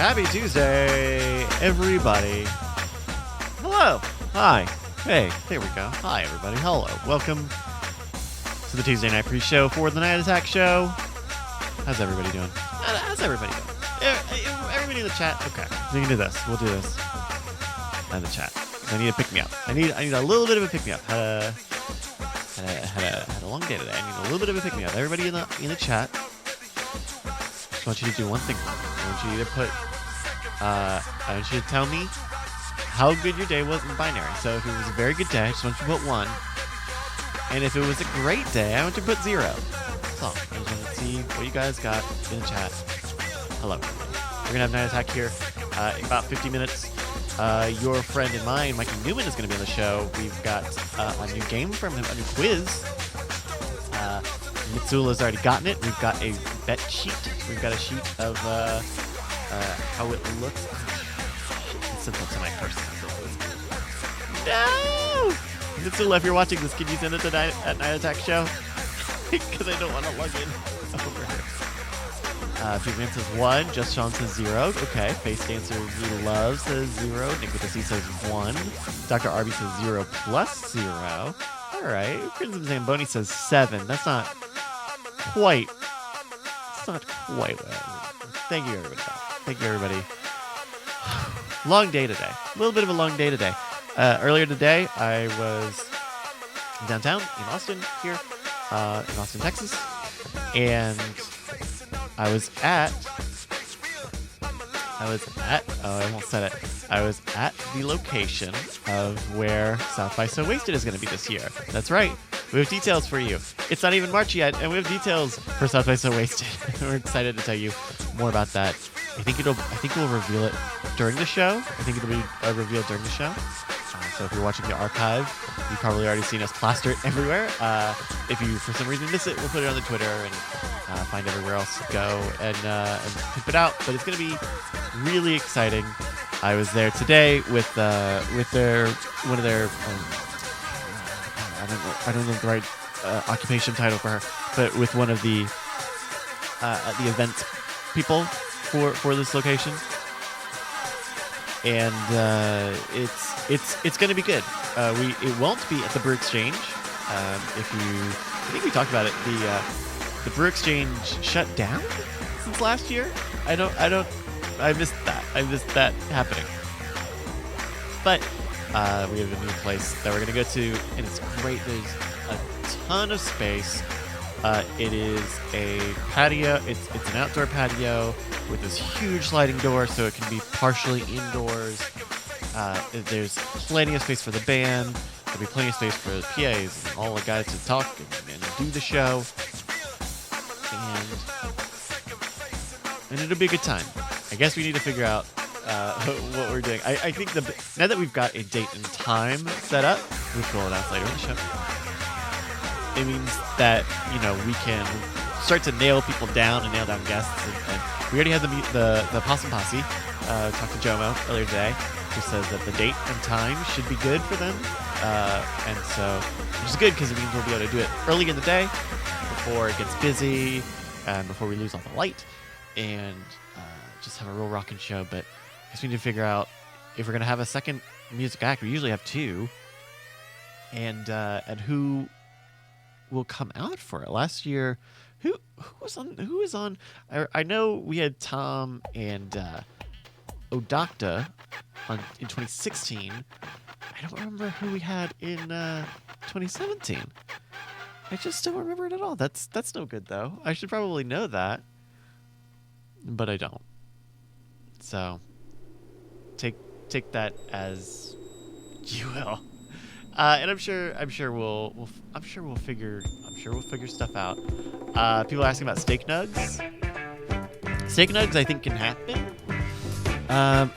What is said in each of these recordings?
Happy Tuesday, everybody. Hello. Hi. Hey, there we go. Hi, everybody. Hello. Welcome to the Tuesday night pre-show for the Night Attack show. How's everybody doing? How's everybody doing? Everybody in the chat? Okay. We can do this. We'll do this in the chat. I need a pick-me-up. I need a little bit of a pick-me-up. Had a long day today. I need a little bit of a pick-me-up. Everybody in the chat, I want you to do one thing. I want you to put, I want you to tell me how good your day was in binary. So if it was a very good day, I just want you to put 1. And if it was a great day, I want you to put 0. That's all. I just want to see what you guys got in the chat. Hello. We're going to have Night Attack here in about 50 minutes. Your friend and mine, Mikey Newman, is going to be on the show. We've got a new game from him, a new quiz. Mitsula's already gotten it. We've got a bet sheet. We've got a sheet of how it looks. It's sent that to my person. No! Mitsula, if you're watching this, can you send it to Night Attack Show? Because I don't want to log in over here. Pigman says 1. Just Sean says 0. Okay. Face Dancer We Love says 0. Nick with the C says 1. Dr. Arby says 0 plus 0. All right. Crimson Zamboni says 7. That's not quite. It's not quite. Thank you, everybody. Thank you, everybody. Long day today. A little bit of a long day today. Earlier today, I was downtown in Austin here, in Austin, Texas, and I was at, I almost said it. I was at the location of where South by So Wasted is going to be this year. That's right. We have details for you. It's not even March yet, and we have details for South by So Wasted. We're excited to tell you more about that. I think we'll reveal it during the show. I think it'll be revealed during the show. So if you're watching the archive, you've probably already seen us plaster it everywhere. If you, for some reason, miss it, we'll put it on the Twitter and find everywhere else to go and pimp it out. But it's going to be really exciting. I was there today with their one of their I don't know the right occupation title for her, but with one of the events people for this location. And it's going to be good. It won't be at the Brew Exchange. I think we talked about it. The Brew Exchange shut down since last year. I missed that. I missed that happening. But we have a new place that we're going to go to, and it's great. There's a ton of space. It is a patio. It's an outdoor patio with this huge sliding door, so it can be partially indoors. There's plenty of space for the band. There'll be plenty of space for the PAs and all the guys to talk and do the show. And it'll be a good time. I guess we need to figure out what we're doing. I think now that we've got a date and time set up, which we'll announce later in the show, it means that, we can start to nail people down and nail down guests. And we already had the Possum Posse talk to Jomo earlier today, who says that the date and time should be good for them. And so, which is good because it means we'll be able to do it early in the day before it gets busy and before we lose all the light and just have a real rockin' show. But I guess we need to figure out if we're going to have a second music act. We usually have 2. And who will come out for it. Last year, who was on? I know we had Tom and Odocta in 2016. I don't remember who we had in 2017. I just don't remember it at all. That's no good though. I should probably know that, but I don't. So take that as you will. And I'm sure we'll figure stuff out. People are asking about steak nugs. Steak nugs, I think, can happen. No,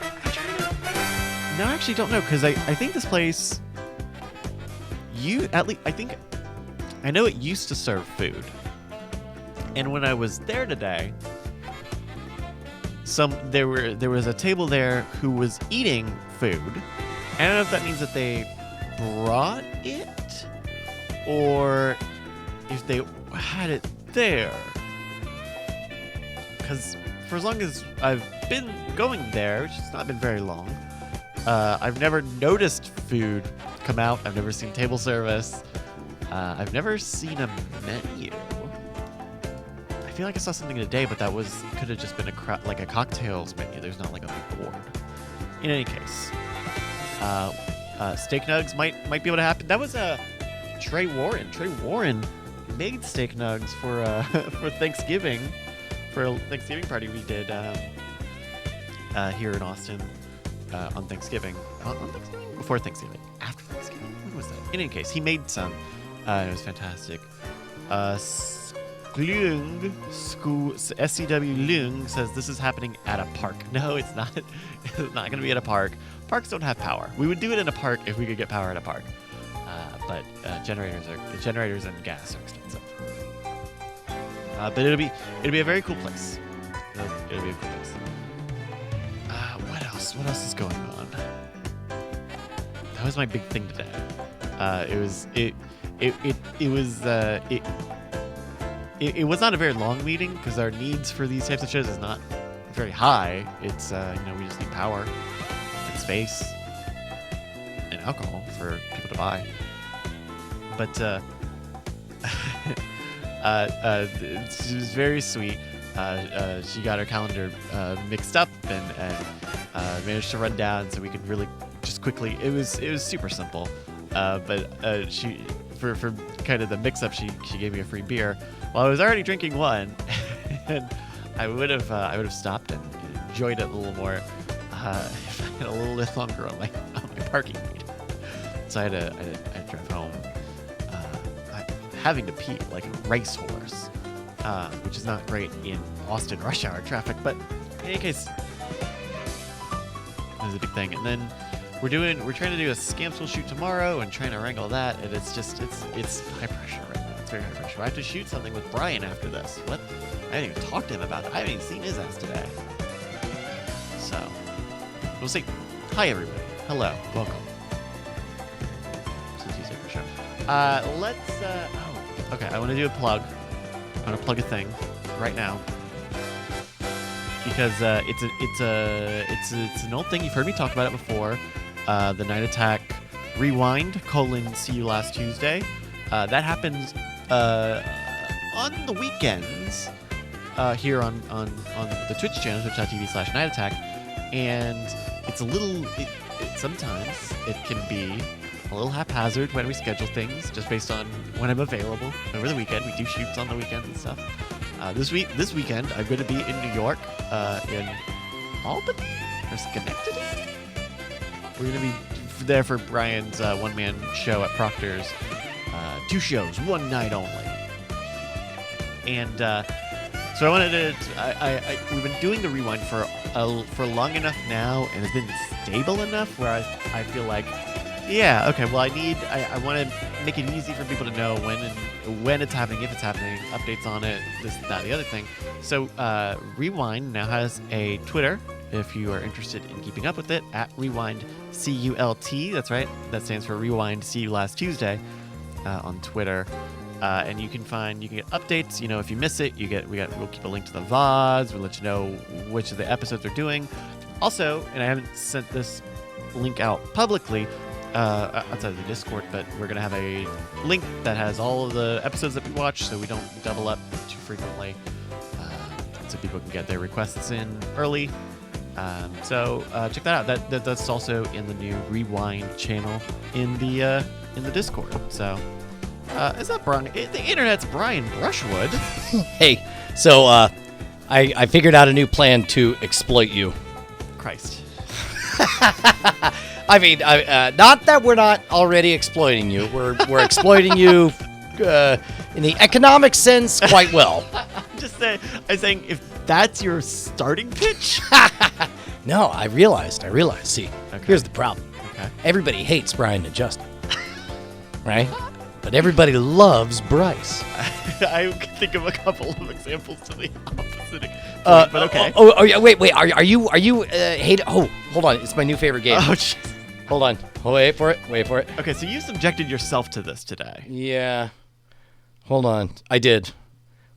I actually don't know because I think this place. I know it used to serve food, and when I was there today, there was a table there who was eating food. I don't know if that means that they brought it or if they had it there, because for as long as I've been going there, which has not been very long, I've never noticed food come out. I've never seen table service. I've never seen a menu. I feel like I saw something today, but that could have just been like a cocktails menu. There's not like a big board. In any case, steak nugs might be able to happen. That was Trey Warren. Trey Warren made steak nugs for for Thanksgiving, for a Thanksgiving party we did here in Austin on Thanksgiving. On Thanksgiving? Before Thanksgiving. After Thanksgiving. When was that? In any case, he made some. It was fantastic. SCW Lung says this is happening at a park. No, it's not. It's not going to be at a park. Parks don't have power. We would do it in a park if we could get power at a park. But generators and gas are expensive. But it'll be a very cool place. It'll be a cool place. What else? What else is going on? That was my big thing today. It was not a very long meeting because our needs for these types of shows is not very high. It's we just need power and space and alcohol for people to buy. But she was very sweet. She got her calendar mixed up and managed to run down so we could really just quickly. It was super simple. But she for kind of the mix-up, she gave me a free beer. Well, I was already drinking one, and I would have stopped and enjoyed it a little more if I had a little bit longer on my parking meter. So I had to drive home, having to pee like a racehorse, which is not great in Austin rush hour traffic. But in any case, it was a big thing. And then we're trying to do a Scamsel shoot tomorrow and trying to wrangle that, and it's high pressure right now. It's very high pressure. I have to shoot something with Brian after this. What? I haven't even talked to him about it. I haven't even seen his ass today. So we'll see. Hi everybody. Hello. Welcome. It's a Tuesday for sure. Okay. I want to do a plug. I want to plug a thing right now. Because it's an old thing. You've heard me talk about it before. The Night Attack Rewind: See You Last Tuesday. That happens on the weekends here on the Twitch channel, twitch.tv/Night Attack, and it's a little. Sometimes it can be a little haphazard when we schedule things, just based on when I'm available over the weekend. We do shoots on the weekends and stuff. This weekend, I'm going to be in New York, in Albany or Schenectady. We're going to be there for Brian's one-man show at Proctor's. 2 shows, one night only. And so I wanted to. We've been doing the rewind for long enough now, and it's been stable enough where I feel like, yeah, okay. Well, I want to make it easy for people to know when it's happening, if it's happening, updates on it, this, that, the other thing. So Rewind now has a Twitter. If you are interested in keeping up with it, at Rewind CULT. That's right. That stands for Rewind See You Last Tuesday on Twitter. And you can get updates. You know, if you miss it, we'll keep a link to the VODs. We'll let you know which of the episodes we're doing. Also, and I haven't sent this link out publicly outside of the Discord, but we're going to have a link that has all of the episodes that we watch so we don't double up too frequently, so people can get their requests in early. So check that out. That's also in the new Rewind channel in the Discord. So is that Brian? The internet's Brian Brushwood. Hey, so I figured out a new plan to exploit you. Christ. I mean, not that we're not already exploiting you. We're exploiting you in the economic sense quite well. I'm saying if that's your starting pitch. No, I realized. See, okay. Here's the problem. Okay. Everybody hates Brian and Justin, right? But everybody loves Bryce. I can think of a couple of examples to the opposite. But okay. Yeah, wait. Are you hate? Oh, hold on. It's my new favorite game. Oh, jeez. Hold on. Wait for it. Okay, so you subjected yourself to this today. Yeah. Hold on. I did.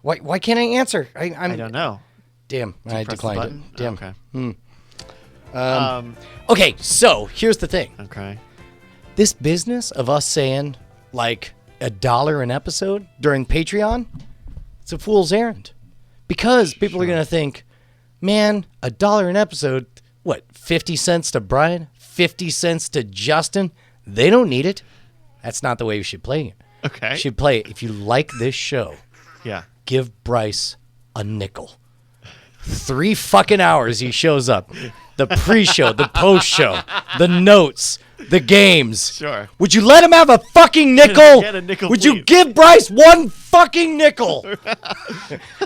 Why can't I answer? I don't know. Damn, I Press the declined button? it. Damn. Okay. Okay, so here's the thing. Okay. This business of us saying like $1 an episode during Patreon, it's a fool's errand. Because people are going to think, man, $1 an episode, what, 50 cents to Brian, 50 cents to Justin? They don't need it. That's not the way you should play it. Okay. You should play it. If you like this show, Yeah. give Bryce a nickel. 3 fucking hours he shows up. The pre-show, the post-show, the notes, the games. Sure. Would you let him have a fucking nickel? Get a nickel, Would you please. give Bryce 1 fucking nickel?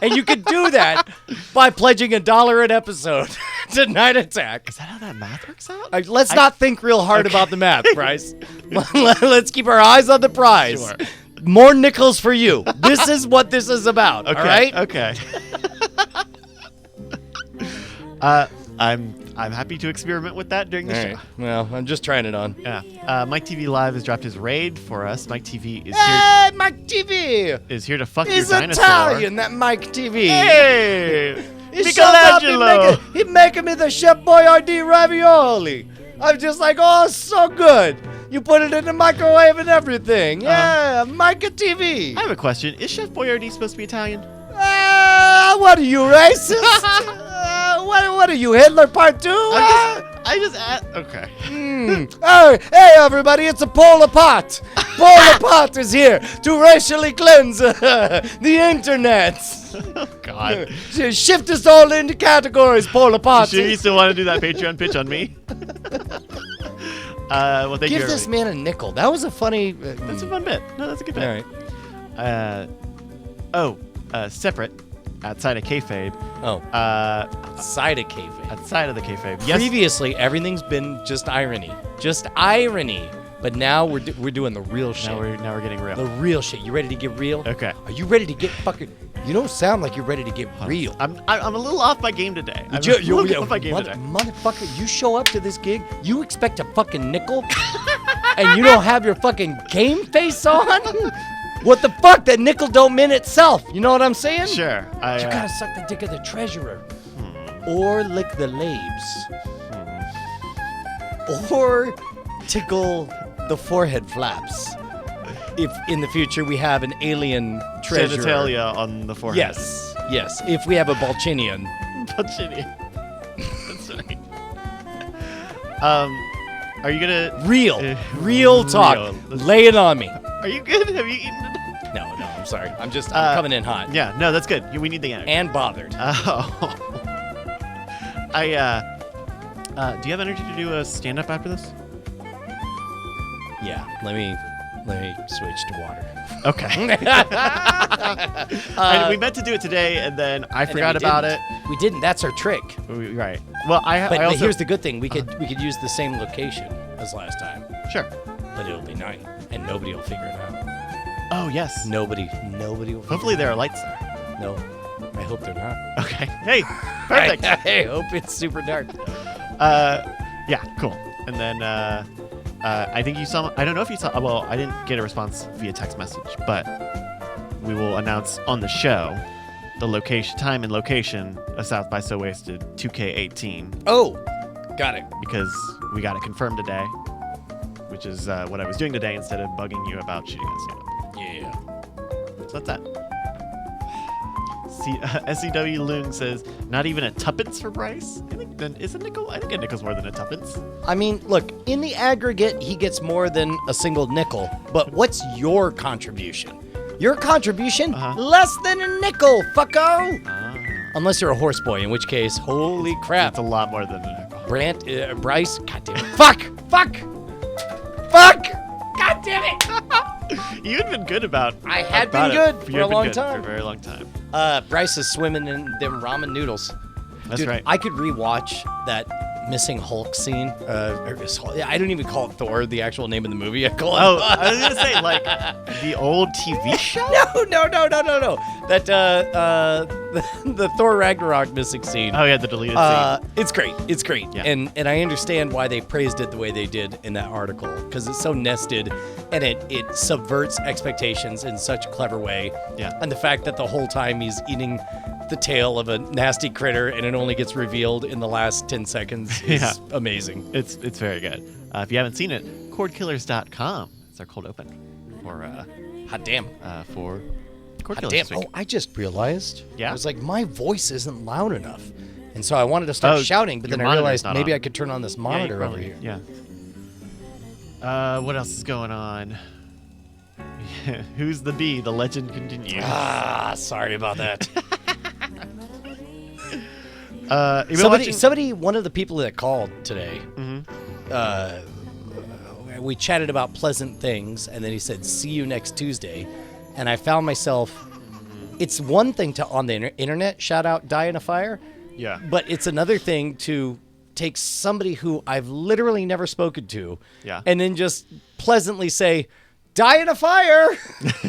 And you can do that by pledging $1 an episode to Night Attack. Is that how that math works out? Let's not think real hard about the math, Bryce. Let's keep our eyes on the prize. Sure. More nickels for you. This is what this is about. Okay. All right. Okay. I'm happy to experiment with that during the All show. right. Well, I'm just trying it on. Yeah. Mike TV Live has dropped his raid for us. Mike TV is Hey, Mike TV. here to fuck He's your dinosaur. Italian, that Mike TV. Hey, He shows up, Michelangelo. he making me the Chef Boyardee ravioli. I'm just like, oh, so good. You put it in the microwave and everything. Yeah, Mike TV. I have a question. Is Chef Boyardee supposed to be Italian? What are you, racist? What are you, Hitler Part 2? I just asked. Okay. Hey, everybody, it's a Polar Pot. Polar Pot is here to racially cleanse the internet. Oh, God. Shift us all into categories, Polar Pot. Sure you still want to do that Patreon pitch on me? Well, thank you. Give this man a nickel. That was a funny... That's a fun bit. No, that's a good bit. All right. Separate, outside of kayfabe. Side of kayfabe. Outside of the kayfabe. Yes. Previously, everything's been just irony. Just irony. But now we're doing the real shit. Now we're getting real. The real shit. You ready to get real? Okay. Are you ready to get fucking... You don't sound like you're ready to get real. I'm a little off my game today. Motherfucker, you show up to this gig, you expect a fucking nickel, and you don't have your fucking game face on? What the fuck? That nickel don't mean itself. You know what I'm saying? Sure. You gotta suck the dick of the treasurer. Or lick the labes. Or tickle the forehead flaps. If in the future we have an alien treasurer. Genitalia on the forehead. Yes. If we have a Balchinian. Balchinian. That's right. Are you gonna Real talk. real. Lay it on me. Are you good? Have you eaten it? No, I'm sorry. I'm coming in hot. Yeah, no, that's good. We need the energy. And bothered. Oh. Do you have energy to do a stand-up after this? Yeah. Let me switch to water. Okay. We meant to do it today, and then I forgot about it. We didn't. That's our trick. Right. Well, But I also... here's the good thing. We could use the same location as last time, Sure. but it'll be night, and nobody will figure it out. Oh, yes. Nobody will. Hopefully there are lights there. No. I hope they're not. Okay. Hey, perfect. I hope it's super dark. Yeah, cool. And then I think you saw... I don't know if you saw... Well, I didn't get a response via text message, but we will announce on the show the location, time and location of South by So Wasted 2K18. Oh, got it. Because we got it confirmed today, which is what I was doing today instead of bugging you about shooting a stand-up. Yeah. So that's that. SCW Loon says, not even a tuppence for Bryce? I think is a nickel? I think a nickel's more than a tuppence. I mean, look, in the aggregate, he gets more than a single nickel. But what's your contribution? Your contribution? Less than a nickel, fucko! Unless you're a horse boy, in which case, holy crap. That's a lot more than a nickel. Bryce, goddamn it. Fuck! God damn it! You had been good about I had about been it. good You for had a been long good time. For a very long time. Bryce is swimming in them ramen noodles. That's Dude, right. I could rewatch that missing Hulk scene. I don't even call it Thor, the actual name of the movie. I call it. Oh, I was gonna say like the old TV show. No. That the Thor Ragnarok missing scene. Oh yeah, the deleted scene. It's great. Yeah. And I understand why they praised it the way they did in that article, because it's so nested and it subverts expectations in such a clever way. Yeah. And the fact that the whole time he's eating the tale of a nasty critter, and it only gets revealed in the last 10 seconds is amazing. It's very good. If you haven't seen it, cordkillers.com. It's our cold open for Hot damn. For Cord Hot Killers damn. this week. Oh, I just realized. Yeah? I was like, my voice isn't loud enough. And so I wanted to start shouting, but your then I realized monitor's not maybe on. I could turn on this Yeah, you monitor over probably- here. Yeah. What else is going on? Who's the bee? The legend continues. Ah, sorry about that. You've been watching- Somebody, one of the people that called today, we chatted about pleasant things, and then he said, "See you next Tuesday," and I found myself. It's one thing to on the internet shout out "Die in a Fire," Yeah. but it's another thing to take somebody who I've literally never spoken to, Yeah. and then just pleasantly say, "Die in a fire,"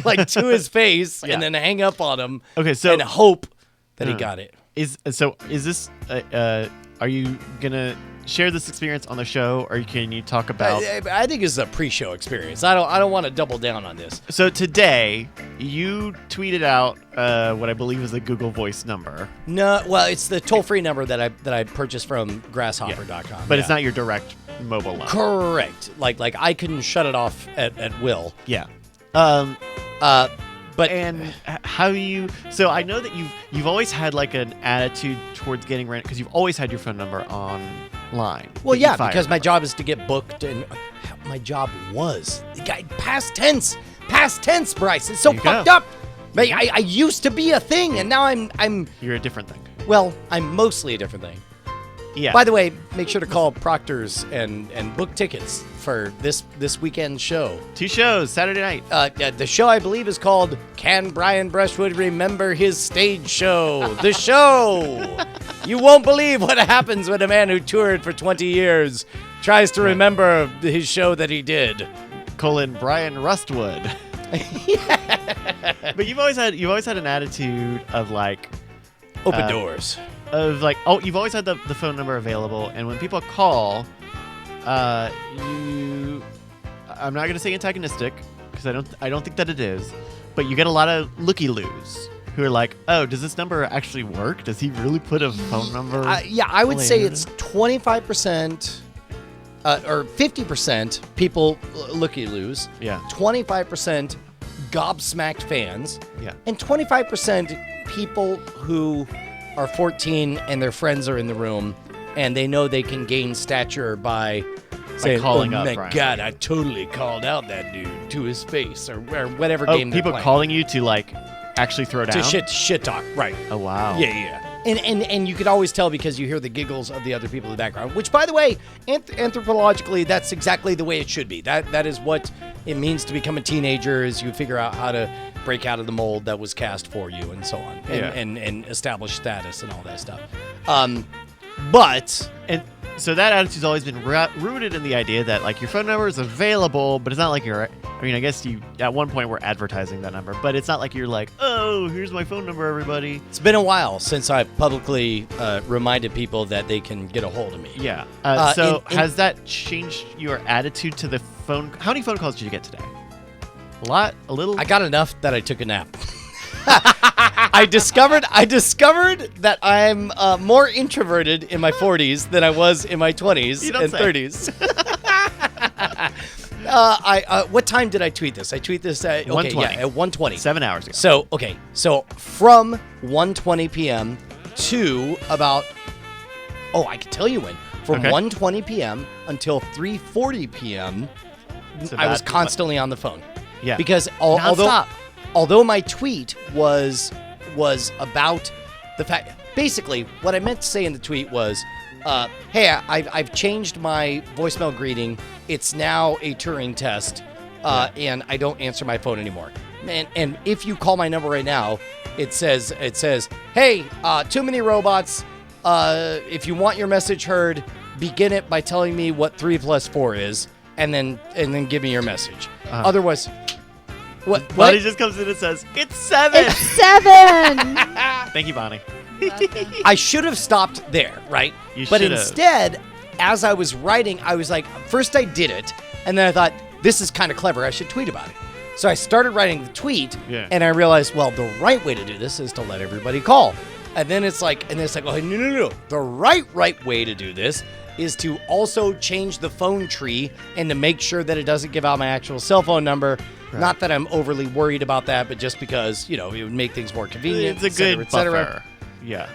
like to his face, Yeah. and then hang up on him. Okay, so- and hope that he got it. Is this? Are you gonna share this experience on the show, or can you talk about? I think it's a pre-show experience. I don't want to double down on this. So today, you tweeted out what I believe is a Google Voice number, No, well, it's the toll-free number that I purchased from Grasshopper.com. but it's not your direct mobile line. correct. Like I couldn't shut it off at will. Yeah. But And how you? So I know that you've always had like an attitude towards getting rent because you've always had your phone number online. well, the yeah, e-fire because my number. job is to get booked, and my job was past tense, Bryce. It's so There you go. fucked up. I used to be a thing, and now I'm You're a different thing. well, I'm mostly a different thing. Yeah. By the way, make sure to call Proctor's and book tickets for this weekend's show. 2 shows Saturday night. The show, I believe, is called Can Brian Brushwood Remember His Stage Show? The show! You won't believe what happens when a man who toured for 20 years tries to remember his show that he did. Brian Rustwood. But you've always had an attitude of like Open doors. you've always had the phone number available, and when people call, I'm not gonna say antagonistic because I don't think that it is, but you get a lot of looky-loos who are like, oh, does this number actually work? Does he really put a phone number? Yeah, I would say later? it's 25% or 50% people looky-loos. Yeah. 25% gobsmacked fans. Yeah. And 25% people who are 14 and their friends are in the room and they know they can gain stature by saying, calling oh up my Brian. God, I totally called out that dude to his face or whatever Oh, game they're people playing. calling you to like actually throw down. To shit talk, right. Oh wow. Yeah. And you could always tell because you hear the giggles of the other people in the background, which, by the way, anthropologically, that's exactly the way it should be. That is what it means to become a teenager, is you figure out how to break out of the mold that was cast for you and so on, and establish status and all that stuff. But And so that attitude's always been rooted in the idea that like your phone number is available, but it's not like I guess you at one point were advertising that number, but it's not like you're like, oh, here's my phone number, everybody. it's been a while since I've publicly reminded people that they can get a hold of me. Yeah. in- Has that changed your attitude to the phone? How many phone calls did you get today? A lot? A little? I got enough that I took a nap. I discovered that I'm more introverted in my 40s than I was in my 20s You don't and say. 30s. What time did I tweet this? I tweet this at 1:20. at 1:20. 7 hours ago. So from 1:20 p.m. to about I can tell you when. From Okay. 1:20 p.m. until 3:40 p.m. So I was that- constantly on the phone. Yeah. Because Nonstop. although my tweet was about the fact, basically what I meant to say in the tweet was, hey, I've changed my voicemail greeting. It's now a Turing test, and I don't answer my phone anymore. And if you call my number right now, it says, hey, too many robots. If you want your message heard, begin it by telling me what 3 + 4 is, and then give me your message. Otherwise. What? Bonnie just comes in and says, it's 7. It's 7. Thank you, Bonnie. I should have stopped there, right? You but should've. instead, as I was writing, I was like, first I did it, and then I thought, this is kind of clever. I should tweet about it. So I started writing the tweet, Yeah. and I realized, well, the right way to do this is to let everybody call. And then it's like, oh, no. The right way to do this is to also change the phone tree and to make sure that it doesn't give out my actual cell phone number. Right. Not that I'm overly worried about that, but just because, it would make things more convenient. It's a good buffer. Yeah.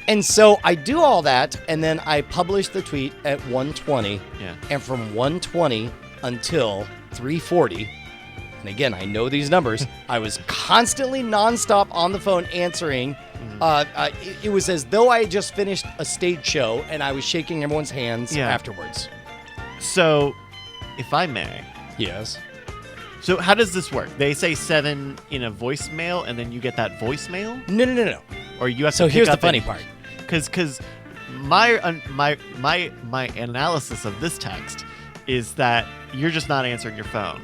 And so I do all that, and then I publish the tweet at 1:20. Yeah. And from 1:20 until 3:40, and again, I know these numbers, I was constantly nonstop on the phone answering. It was as though I had just finished a stage show, and I was shaking everyone's hands afterwards. So, if I may. Yes. So how does this work? They say 7 in a voicemail, and then you get that voicemail? No. Or you have to. So here's the funny part. Because my analysis of this text is that you're just not answering your phone,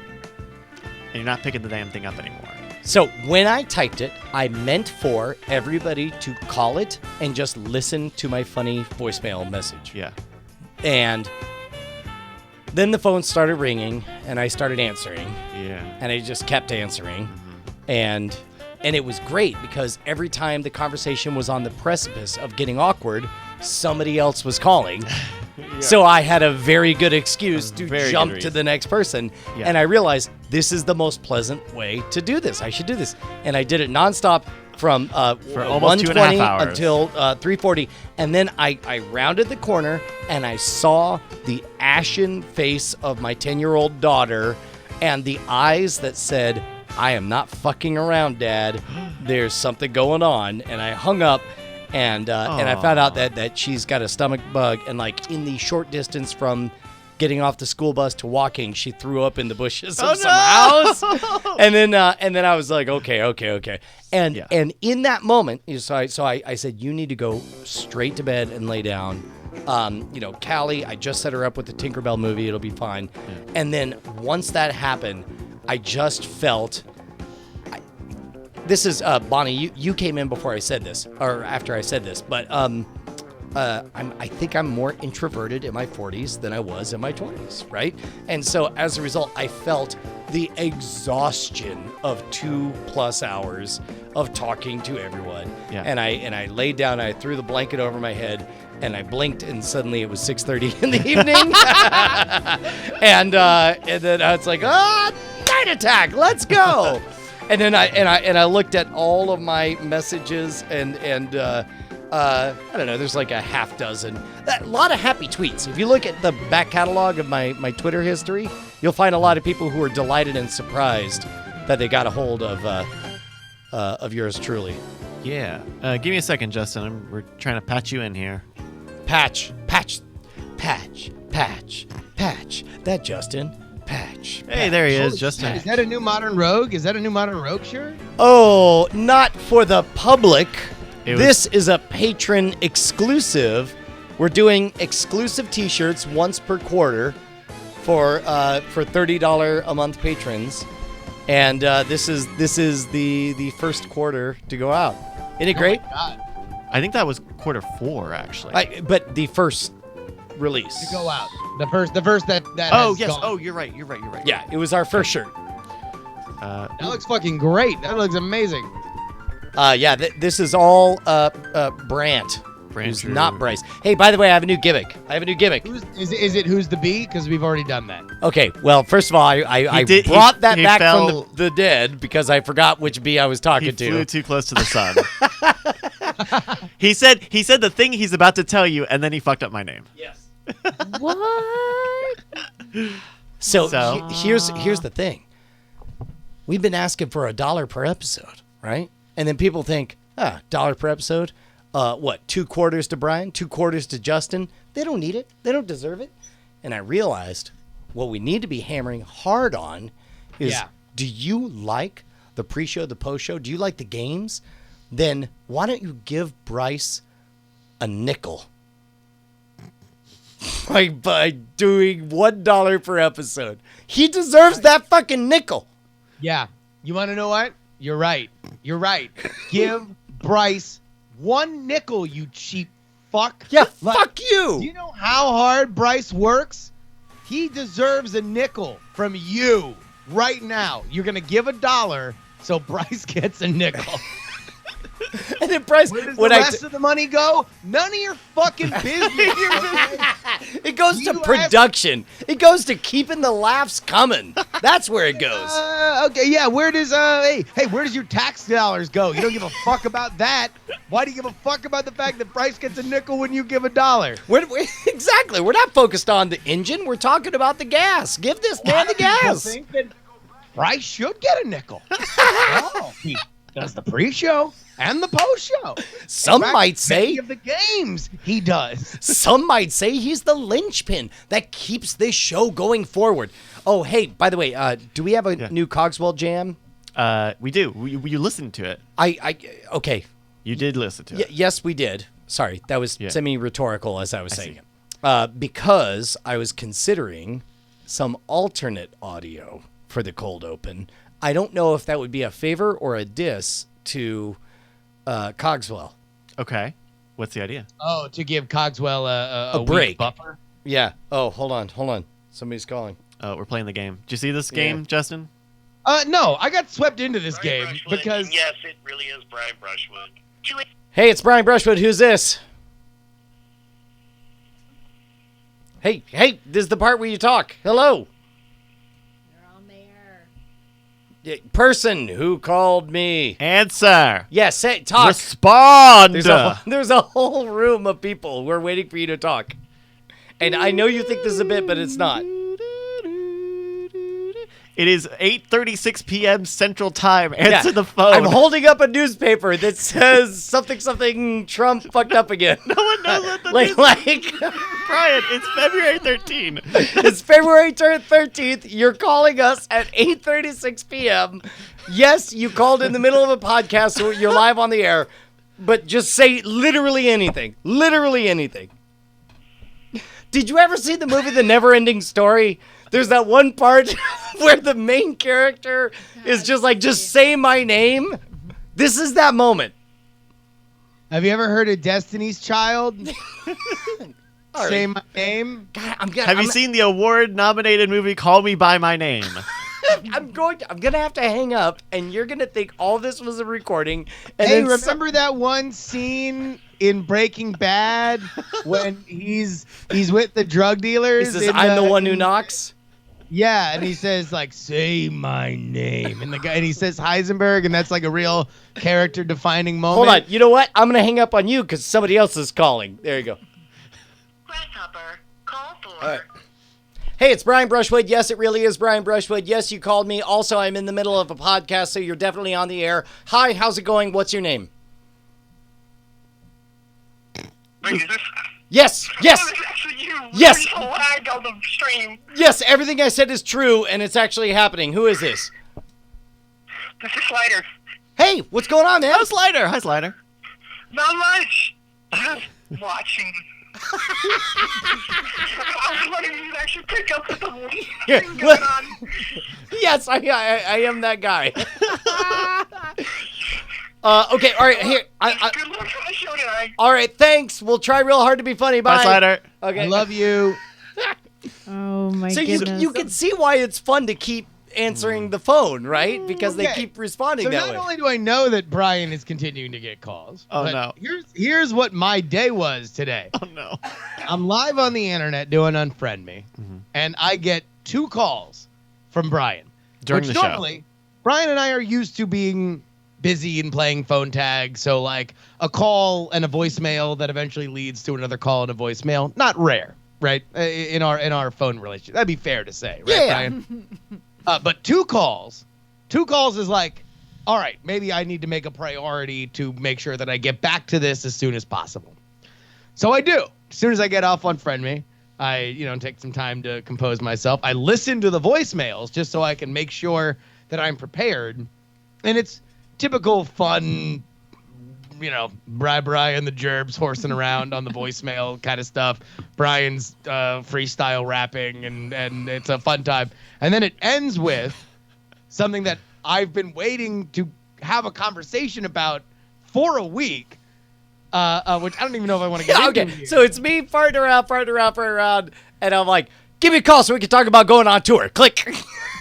and you're not picking the damn thing up anymore. So when I typed it, I meant for everybody to call it and just listen to my funny voicemail message. Yeah. And then the phone started ringing, and I started answering. Yeah. And I just kept answering. And it was great because every time the conversation was on the precipice of getting awkward, somebody else was calling. Yeah. So I had a very good excuse to jump to the next person. Yeah. And I realized this is the most pleasant way to do this. I should do this. And I did it nonstop from for almost 2.5 hours until 3:40. And then I rounded the corner and I saw the ashen face of my 10-year-old daughter and the eyes that said, "I am not fucking around, Dad. There's something going on." And I hung up. And I found out that she's got a stomach bug, and like in the short distance from getting off the school bus to walking, she threw up in the bushes of some house. And then I was like, okay. And in that moment, so I said, you need to go straight to bed and lay down. Callie, I just set her up with the Tinkerbell movie. It'll be fine. Yeah. And then once that happened, I just felt. This is Bonnie. You came in before I said this, or after I said this, but I think I'm more introverted in my 40s than I was in my 20s, right? And so as a result, I felt the exhaustion of 2+ hours of talking to everyone. Yeah. And I laid down. I threw the blanket over my head, and I blinked, and suddenly it was 6:30 in the evening. and then I was like, night attack. Let's go. And then I looked at all of my messages and I don't know, there's like a half dozen, a lot of happy tweets. If you look at the back catalog of my Twitter history, you'll find a lot of people who are delighted and surprised that they got a hold of yours truly. Yeah. Give me a second, Justin. We're trying to patch you in here. Patch. That Justin. Patch. Hey, there he is, Justin. Is that a new Modern Rogue? Is that a new Modern Rogue shirt? Oh, not for the public. This is a patron exclusive. We're doing exclusive T-shirts once per quarter for $30 a month patrons, and this is the first quarter to go out. Isn't it great? Oh my God. I think that was quarter 4 actually. But the first release to go out. The first that. Oh has yes. gone. Oh, you're right. Yeah, it was our first shirt. That looks fucking great. That looks amazing. This is all Brant. Who's not Bryce. Hey, by the way, I have a new gimmick. Is it Who's the Bee? Because we've already done that. Okay, well, first of all, I brought that back from the dead because I forgot which bee I was talking to. He flew too close to the sun. He said the thing he's about to tell you, and then he fucked up my name. Yes. What? So here's the thing. We've been asking for $1 per episode, right? And then people think, $1 per episode? What, 2 quarters to Brian, 2 quarters to Justin? They don't need it. They don't deserve it. And I realized what we need to be hammering hard on is, do you like the pre-show, the post-show? Do you like the games? Then why don't you give Bryce a nickel by doing $1 per episode? He deserves that fucking nickel. Yeah. You want to know what? You're right. Give Bryce 1 nickel, you cheap fuck. Yeah, fuck you. Do you know how hard Bryce works? He deserves a nickel from you right now. You're going to give $1 so Bryce gets a nickel. And then Bryce, Where does when the I rest of the money go? None of your fucking business. it goes to You production. It goes to keeping the laughs coming. That's where it goes. Okay, yeah. Where does where does your tax dollars go? You don't give a fuck about that. Why do you give a fuck about the fact that Bryce gets a nickel when you give $1? Exactly. We're not focused on the engine. We're talking about the gas. Give this man the People gas. think that Bryce should get a nickel. Oh, he does the pre-show and the post-show. Some In fact, might say- many of the games he does. Some might say he's the linchpin that keeps this show going forward. Oh, hey, by the way, do we have a new Cogswell jam? We do. You listened to it. Okay. You did listen to it. Yes, we did. Sorry, that was semi-rhetorical as I was saying see. it. Because I was considering some alternate audio for the cold open. I don't know if that would be a favor or a diss to Cogswell. Okay. What's the idea? Oh, to give Cogswell a week break. buffer? Yeah. Oh, hold on. Somebody's calling. Oh, we're playing the game. Did you see this game, Justin? No, I got swept into this game Brushwood, because yes, it really is Brian Brushwood. Hey, it's Brian Brushwood. Who's this? Hey, this is the part where you talk. Hello. You're on there. Person who called me. Answer. Yes, say talk. Respond. There's a whole room of people who are waiting for you to talk. And I know you think this is a bit, but it's not. It is 8:36 p.m. Central Time. Answer the phone. I'm holding up a newspaper that says something Trump fucked up again. No one knows what the like Brian, it's February 13. It's February 13th. You're calling us at 8:36 p.m. Yes, you called in the middle of a podcast, so you're live on the air. But just say literally anything. Literally anything. Did you ever see the movie The Never-Ending Story? There's that one part where the main character is just like, just say my name. This is that moment. have you ever heard of Destiny's Child? All Say right. my name. God, Have you seen the award-nominated movie Call Me by My Name? I'm gonna have to hang up, and you're gonna think all this was a recording. And Hey, then remember that one scene in Breaking Bad when he's with the drug he dealers? says, "I'm the one who knocks." Yeah, and he says like, "Say my name," and he says Heisenberg, and that's like a real character-defining moment. Hold on. You know what? I'm gonna hang up on you because somebody else is calling. There you go. Grasshopper, call for. All right. Hey, it's Brian Brushwood. Yes, it really is Brian Brushwood. Yes, you called me. Also, I'm in the middle of a podcast, so you're definitely on the air. Hi, how's it going? What's your name? Wait, is this? Yes. Oh, this is actually you. Yes. There's a lag on the stream. Yes, everything I said is true, and it's actually happening. Who is this? This is Slider. Hey, what's going on, man? Hi, Slider. Hi, Slider. Not much. I'm watching. I was wondering if you'd actually pick up with the weed Yeah, thing well- going on. Yes, I am that guy. Okay, all right, here. Good luck on the show tonight. All right, thanks. We'll try real hard to be funny. Bye. Bye, Slider. Okay. I love you. Oh my So goodness. you can see why it's fun to keep answering the phone, right? Because they Okay. keep responding So that not way. only do I know that Brian is continuing to get calls, Oh, but no. here's what my day was today. Oh, no. I'm live on the internet doing Unfriend Me, and I get 2 calls from Brian. During which the show. normally, Brian and I are used to being busy and playing phone tag, so like a call and a voicemail that eventually leads to another call and a voicemail, not rare, right? In our phone relationship, that'd be fair to say, right, Yeah. Brian? But 2 calls is like, all right, maybe I need to make a priority to make sure that I get back to this as soon as possible. So I do. As soon as I get off on Friend Me, I take some time to compose myself. I listen to the voicemails just so I can make sure that I'm prepared. And it's typical fun, Brian the Gerbs horsing around on the voicemail kind of stuff. Brian's freestyle rapping, and it's a fun time. And then it ends with something that I've been waiting to have a conversation about for a week, which I don't even know if I want to get into. Okay, here. so it's me farting around, and I'm like, give me a call so we can talk about going on tour. Click.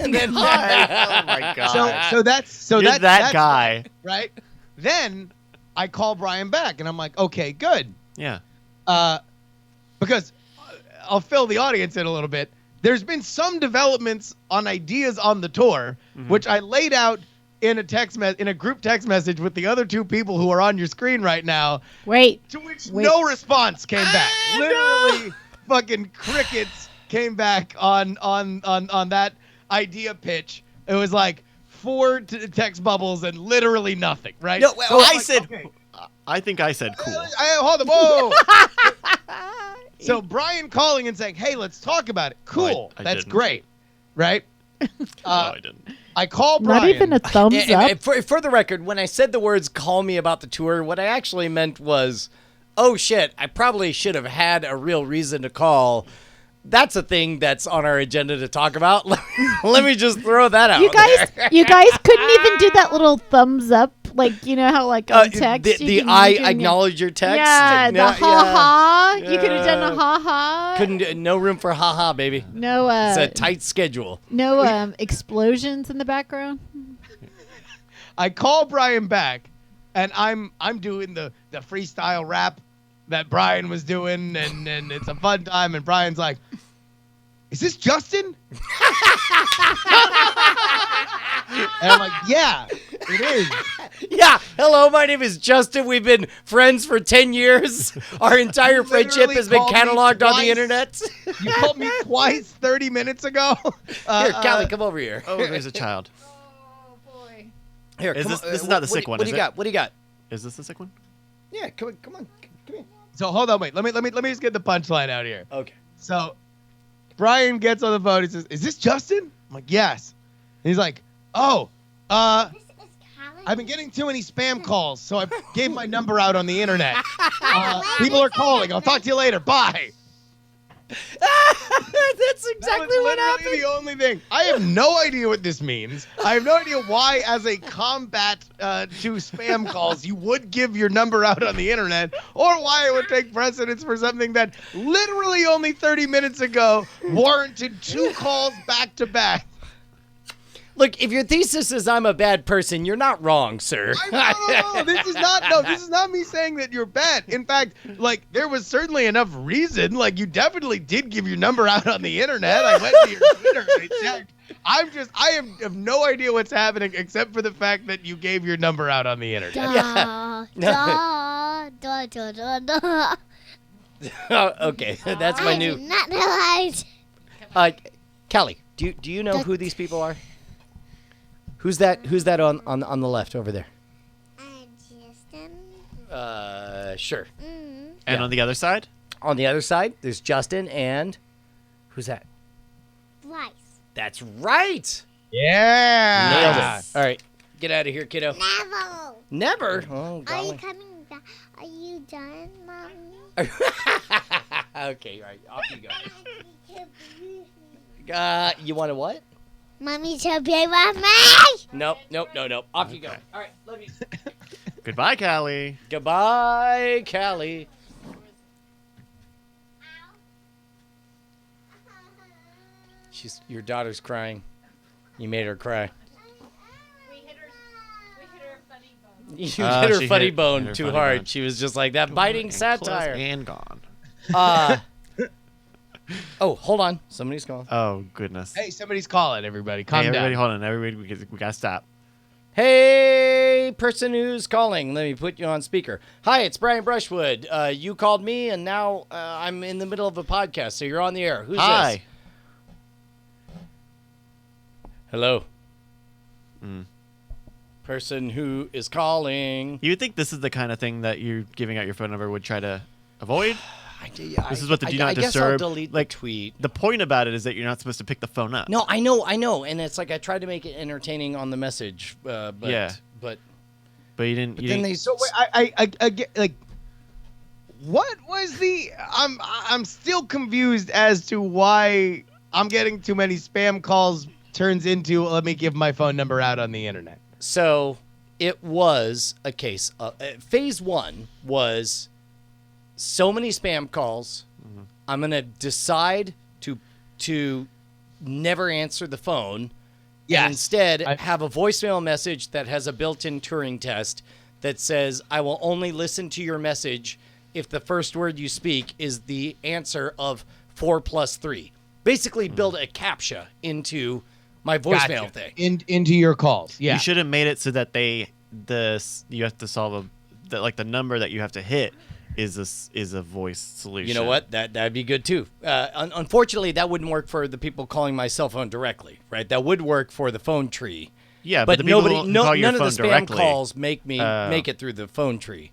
And then Oh, my God. So that's You're that's that guy. right. Then I call Brian back, and I'm like, okay, good. Yeah. Because I'll fill the audience in a little bit. There's been some developments on ideas on the tour, which I laid out in a group text message with the other two people who are on your screen right now. Wait. To which Wait. no response came back. Literally, fucking crickets came back on that idea pitch. It was like 4 text bubbles and literally nothing. Right? No, So I'm I like, said. okay. I think I said cool. Hold on, whoa. So Brian calling and saying, "Hey, let's talk about it." Cool, I that's didn't. great, right? No, I didn't. I call Brian. Not even a thumbs up. And for the record, when I said the words "call me about the tour," what I actually meant was, "Oh shit, I probably should have had a real reason to call." That's a thing that's on our agenda to talk about. Let me just throw that out. You guys, there. you guys couldn't even do that little thumbs up, like you know how like on text. The I acknowledge your text. Yeah, the ha ha. You could have done a Yeah. ha ha. Couldn't. No room for haha, baby. No, It's a tight schedule. no explosions in the background. I call Brian back, and I'm doing the freestyle rap that Brian was doing, and it's a fun time. And Brian's like, "Is this Justin?" And I'm like, "Yeah, it is." Yeah. Hello, my name is Justin. We've been friends for 10 years. Our entire friendship literally has been called me cataloged on the twice. internet. You called me twice 30 minutes ago. Here, Callie, come over here. Oh, there's a child. Oh boy. Here, Is come this- on. this is not the sick one, What do is you it? got? What do you got? Is this the sick one? Yeah, come on, come here. So hold on, wait. Let me just get the punchline out here. Okay. So Brian gets on the phone. He says, "Is this Justin?" I'm like, "Yes." And he's like, "Oh, I've been getting too many spam calls, so I gave my number out on the internet. People are calling. I'll talk to you later. Bye." That's That exactly was what literally happened. the only thing. I have no idea what this means. I have no idea why, as a combat to spam calls, you would give your number out on the internet, or why it would take precedence for something that literally only 30 minutes ago warranted 2 calls back to back. Look, if your thesis is I'm a bad person, you're not wrong, sir. No, this is not me saying that you're bad. In fact, like, there was certainly enough reason. Like, you definitely did give your number out on the internet. I went to your Twitter and I checked. I have no idea what's happening except for the fact that you gave your number out on the internet. Okay, that's my new. Not realize. Callie, do you know who these people are? Who's that on the left over there? Justin. Sure. Mm. And Yeah. on the other side? On the other side, there's Justin and who's that? Bryce. That's right. Yeah. Nailed it. All right, get out of here, kiddo. Never. Never. Oh, Are you golly. coming back? Are you done, Mommy? Okay, all right, off you go. You want to what? Mommy to be with me. Nope. Off you go. All right, love you. Goodbye, Callie. Goodbye, Callie. Your daughter's crying. You made her cry. You hit her She funny hit bone her too funny hard. bone. She was just like that biting And satire. close and gone. Oh, hold on. Somebody's calling. Oh, goodness. Hey, somebody's calling, everybody. Calm Hey, everybody, down. hold on. Everybody, we got to stop. Hey, person who's calling. Let me put you on speaker. Hi, it's Brian Brushwood. You called me, and now I'm in the middle of a podcast, so you're on the air. Who's Hi. this? Hello. Mm. Person who is calling. You would think this is the kind of thing that you giving out your phone number would try to avoid? This is what the do not I guess I'll disturb. delete like the tweet. The point about it is that you're not supposed to pick the phone up. No, I know, and it's like I tried to make it entertaining on the message, but Yeah. but But you didn't. You then didn't they So wait, I get, like, what was the? I'm still confused as to why I'm getting too many spam calls. Turns into let me give my phone number out on the internet. So it was a case. Phase 1 was so many spam calls. Mm-hmm. I'm gonna decide to never answer the phone. Yes. And instead, I- have a voicemail message that has a built-in Turing test that says, I will only listen to your message if the first word you speak is the answer of 4 plus 3. Basically build a CAPTCHA into my voicemail thing. Into your calls. Yeah. You should have made it so that you have to solve the number that you have to hit is a voice solution. You know what? That'd be good too. Unfortunately, that wouldn't work for the people calling my cell phone directly, right? That would work for the phone tree. Yeah, but the people nobody, who call your none of the phone spam directly, calls make it through the phone tree.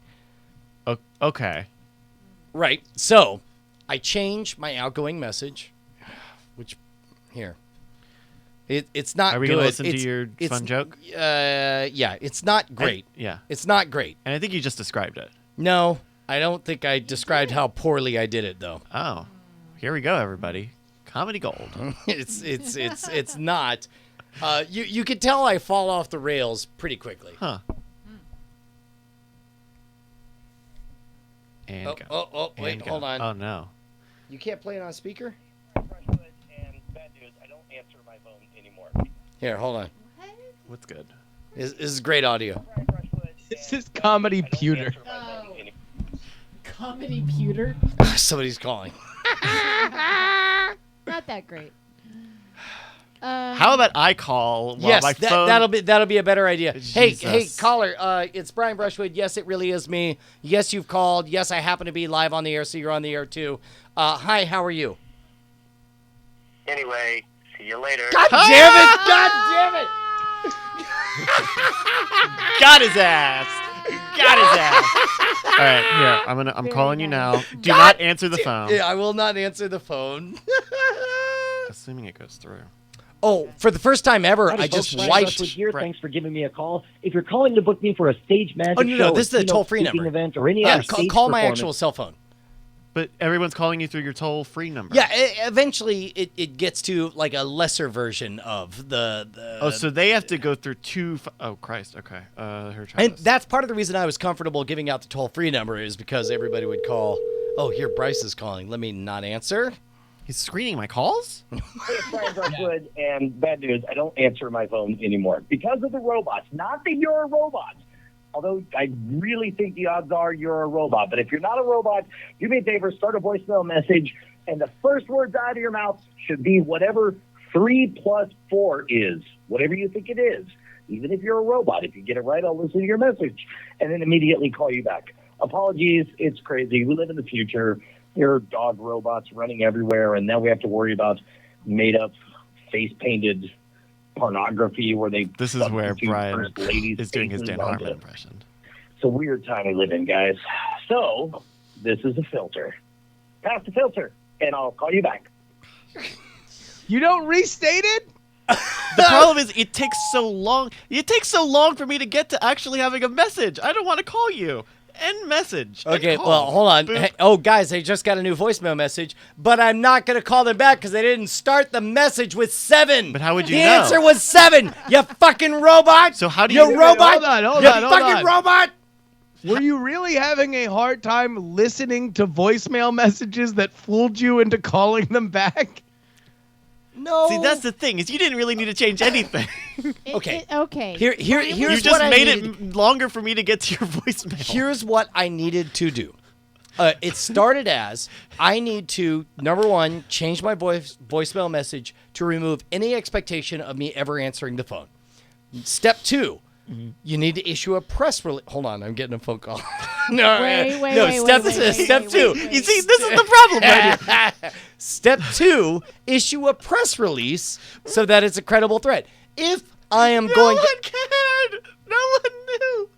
Okay. Right. So I change my outgoing message, which here. It's not good. Are we going to listen to your fun joke? Yeah, it's not great. It's not great. And I think you just described it. No, I don't think I described how poorly I did it, though. Oh, here we go, everybody. Comedy gold. It's not. You can tell I fall off the rails pretty quickly. Huh. And go. Oh, wait, And go. hold on. Oh, no. You can't play it on speaker? Here, hold on. What's good? This is great audio. This is comedy pewter. Comedy pewter. Somebody's calling. Not that great. How about I call while Yes, my phone... that'll be a better idea. Hey, Jesus. caller, it's Brian Brushwood. Yes, it really is me. Yes, you've called. Yes, I happen to be live on the air, so you're on the air too. Hi, how are you? Anyway, see you later. God damn it! God damn it! Got his ass. Got his ass. All right, here. I'm calling you now. Do not answer the phone. Yeah, I will not answer the phone. Assuming it goes through. Oh, for the first time ever, Howdy, I just folks. Brian wiped. Rushwood here. Right. Thanks for giving me a call. If you're calling to book me for a stage magic Oh, no, show, this is a keynote toll-free speaking number. event, or any Yeah, other stage call my performance, actual cell phone. But everyone's calling you through your toll-free number. Yeah, eventually it gets to like a lesser version of the Oh, so they have to go through two... Oh, Christ. Okay. Here, try and this. that's part of the reason I was comfortable giving out the toll-free number is because everybody would call. Oh, here, Bryce is calling. Let me not answer. He's screening my calls? Hey, it's Brian Brushwood, and bad news, I don't answer my phone anymore because of the robots. Not that you're a robot, although I really think the odds are you're a robot. But if you're not a robot, do me a favor, start a voicemail message, and the first words out of your mouth should be whatever 3 plus 4 is, whatever you think it is. Even if you're a robot, if you get it right, I'll listen to your message and then immediately call you back. Apologies, it's crazy. We live in the future. There are dog robots running everywhere, and now we have to worry about made-up, face-painted pornography where they... This is where substitute Brian first ladies' is doing his faces Dan onto- Harmon impression. It's a weird time we live in, guys. So, this is a filter. Pass the filter, and I'll call you back. You don't restate it? The problem is it takes so long. It takes so long for me to get to actually having a message. I don't want to call you. End message. End Okay, call. well, hold on. Boop. Hey, oh, guys, I just got a new voicemail message, but I'm not going to call them back because they didn't start the message with 7. But how would you the know? The answer was 7, you fucking robot. So how do you you- robot? Hold on, hold you on, hold fucking on. robot. Were you really having a hard time listening to voicemail messages that fooled you into calling them back? No. See, that's the thing is you didn't really need to change anything. Okay. Okay. Here's you what just I made needed. it longer for me to get to your voicemail. Here's what I needed to do. It started as I need to, number one, change my voicemail message to remove any expectation of me ever answering the phone. Step 2, you need to issue a press release. Hold on, I'm getting a phone call. No, Wait, step wait, step wait, 2. wait. You see, this is the problem right here. Step 2, issue a press release so that it's a credible threat. If I am No going one to... cared. No one knew.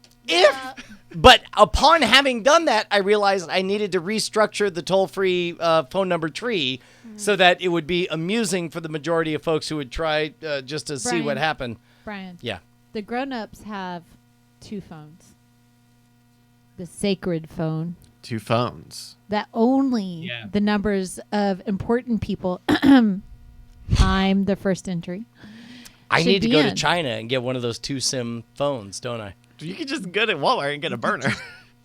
But upon having done that, I realized I needed to restructure the toll-free phone number tree so that it would be amusing for the majority of folks who would try just to see what Brian. happened. Brian. Yeah. The grown-ups have 2 phones. The sacred phone Two phones. that only the numbers of important people. I'm the first entry. I should need to be go to in. China and get one of those 2-SIM phones, don't I? You could just go to Walmart and get a burner.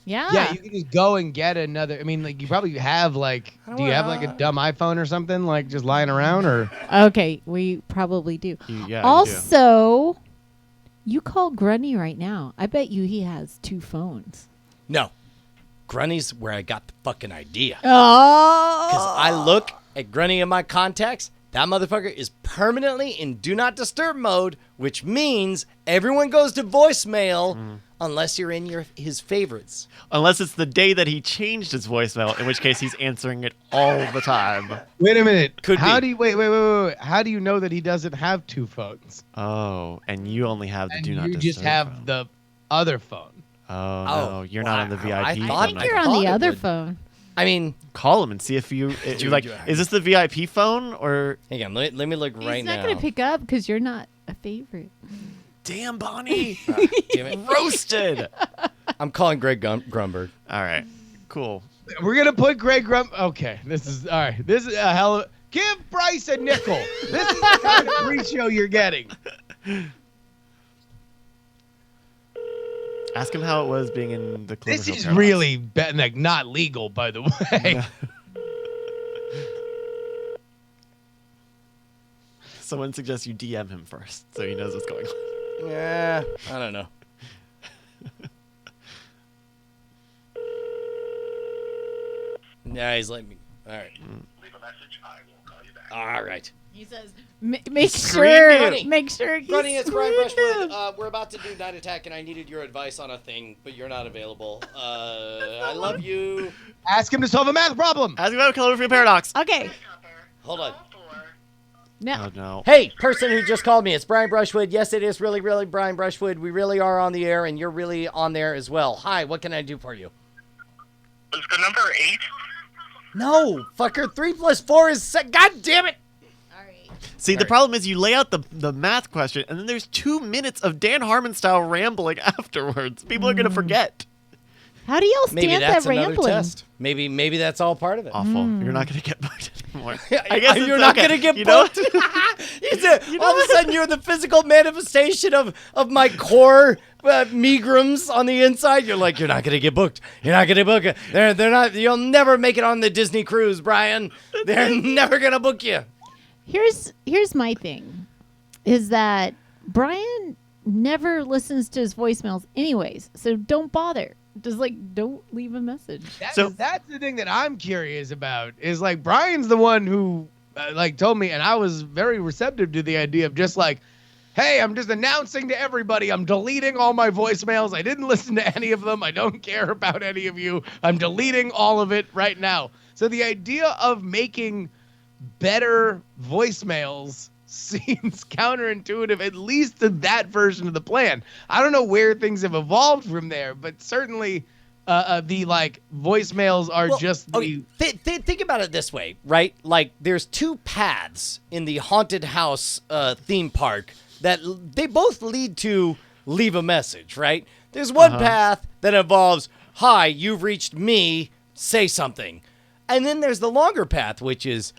Yeah. Yeah, you can just go and get another. I mean, like you probably have like. Do you have like a dumb iPhone or something like just lying around or? Okay, we probably do. Yeah. Also, You call Grunny right now. I bet you he has 2 phones. No. Grunny's where I got the fucking idea. Oh. Because I look at Grunny in my contacts. That motherfucker is permanently in do not disturb mode, which means everyone goes to voicemail unless you're in his favorites. Unless it's the day that he changed his voicemail, in which case he's answering it all the time. Wait a minute. Could How be. do you wait? How do you know that he doesn't have 2 phones? Oh, and you only have the And do not you disturb just have phone. the other phone. Oh, Oh, no, you're not on the wow. VIP I phone. thought- I think I you're on thought the it other would. phone. I mean, Call him and see if you like. Is this the VIP phone or? hang on. Let me look right He's now. not going to pick up because you're not a favorite. Damn, Bonnie, Damn it. roasted. I'm calling Greg Grumberg. All right, cool. We're gonna put Greg Grump. Okay, this is all right. This is a hell of. Give Bryce a nickel. This is the kind of pre-show you're getting. Ask him how it was being in the Cloverfield This is Paradox. really like not legal, by the way. Someone suggests you DM him first, so he knows what's going on. Yeah, I don't know. Yeah, he's letting me. All right. Leave a message. I will call you back. All right. He says, make screened sure, you. make sure. he Grunny, it's Brian screened Brushwood. him. We're about to do Night Attack, and I needed your advice on a thing, but you're not available. I love you. Ask him to solve a math problem. Ask him about Cloverfield Paradox. Okay. Hold on. No. Oh no. Hey, person who just called me, it's Brian Brushwood. Yes, it is really, really Brian Brushwood. We really are on the air, and you're really on there as well. Hi, what can I do for you? Was the number 8? No, fucker. 3 plus 4 is... God damn it! See, the problem is you lay out the math question, and then there's 2 minutes of Dan Harmon style rambling afterwards. People are gonna forget. How do y'all Maybe stand that's that another rambling? test. Maybe that's all part of it. Awful. You're not gonna get booked anymore. I guess it's you're not okay. gonna get You know booked. All of a sudden, you're the physical manifestation of my core megrams on the inside. You're like, you're not gonna get booked. You're not gonna book it. They're not. You'll never make it on the Disney cruise, Brian. They're never gonna book you. Here's my thing, is that Brian never listens to his voicemails anyways, so don't bother. Just don't leave a message. That's the thing that I'm curious about. Is like Brian's the one who told me, and I was very receptive to the idea of just like, hey, I'm just announcing to everybody I'm deleting all my voicemails. I didn't listen to any of them. I don't care about any of you. I'm deleting all of it right now. So the idea of making better voicemails seems counterintuitive, at least to that version of the plan. I don't know where things have evolved from there, but certainly the voicemails are just the... Okay, think about it this way, right? Like, there's 2 paths in the haunted house theme park that they both lead to leave a message, right? There's one path that involves, hi, you've reached me, say something. And then there's the longer path, which is,